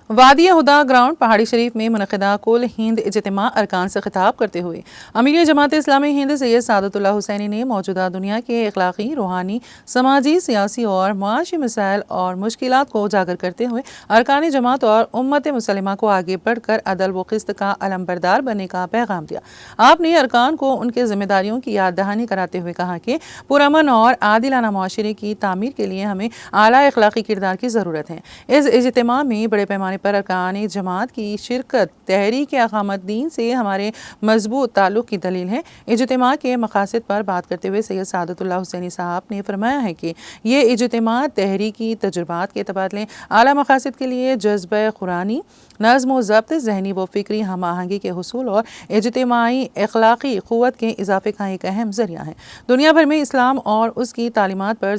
وادی ہدا گراؤنڈ پہاڑی شریف میں منعقدہ کل ہند اجتماع ارکان سے خطاب کرتے ہوئے امیر جماعت اسلامی ہند سید سعادت اللہ حسینی نے موجودہ دنیا کے اخلاقی، روحانی، سماجی، سیاسی اور معاشی مسائل اور مشکلات کو اجاگر کرتے ہوئے ارکان جماعت اور امت مسلمہ کو آگے بڑھ کر عدل و قسط کا علمبردار بننے کا پیغام دیا۔ آپ نے ارکان کو ان کے ذمہ داریوں کی یاد دہانی کراتے ہوئے کہا کہ پرامن اور عادلانہ معاشرے کی تعمیر کے لیے ہمیں اعلیٰ اخلاقی کردار کی ضرورت ہے۔ اس اجتماع میں بڑے پیمانے پر ارکان جماعت کی شرکت تحریک اقامت دین سے ہمارے مضبوط تعلق کی دلیل ہے۔ اجتماع کے مقاصد پر بات کرتے ہوئے سید سعادت اللہ حسینی صاحب نے فرمایا ہے کہ یہ اجتماع تحریکی تجربات کے تبادلے، اعلیٰ مقاصد کے لیے جذبہ قرآنی، نظم و ضبط، ذہنی و فکری ہم آہنگی کے حصول اور اجتماعی اخلاقی قوت کے اضافے کا ایک اہم ذریعہ ہے۔ دنیا بھر میں اسلام اور اس کی تعلیمات پر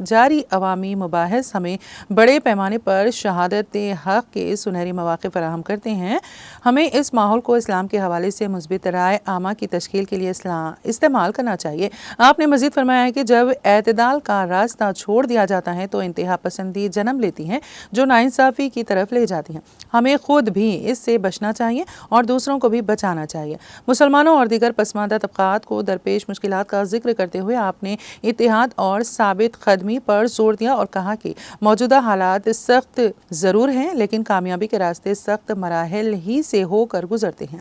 جاری عوامی مباحث ہمیں بڑے پیمانے پر شہادت حق کے سنہری مواقع فراہم کرتے ہیں۔ ہمیں اس ماحول کو اسلام کے حوالے سے مثبت رائے عامہ کی تشکیل کے لیے استعمال کرنا چاہیے۔ آپ نے مزید فرمایا ہے کہ جب اعتدال کا راستہ چھوڑ دیا جاتا ہے تو انتہا پسندی جنم لیتی ہیں جو ناانصافی کی طرف لے جاتی ہیں۔ ہمیں خود بھی اس سے بچنا چاہیے اور دوسروں کو بھی بچانا چاہیے۔ مسلمانوں اور دیگر پسماندہ طبقات کو درپیش مشکلات کا ذکر کرتے ہوئے آپ نے اتحاد اور ثابت قدمی پر زور دیا اور کہا کہ موجودہ حالات سخت ضرور ہیں لیکن کامیابی کے راستے سخت مراحل ہی سے ہو کر گزرتے ہیں۔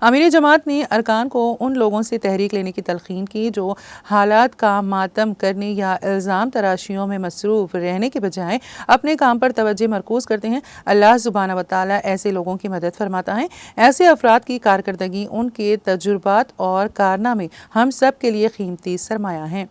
امیر جماعت نے ارکان کو ان لوگوں سے تحریک لینے کی تلقین کی جو حالات کا ماتم کرنے یا الزام تراشیوں میں مصروف رہنے کے بجائے اپنے کام پر توجہ مرکوز کرتے ہیں۔ اللہ سبحانہ و تعالیٰ ایسے لوگوں کی مدد فرماتا ہے۔ ایسے افراد کی کارکردگی، ان کے تجربات اور کارنامے ہم سب کے لیے قیمتی سرمایہ ہیں۔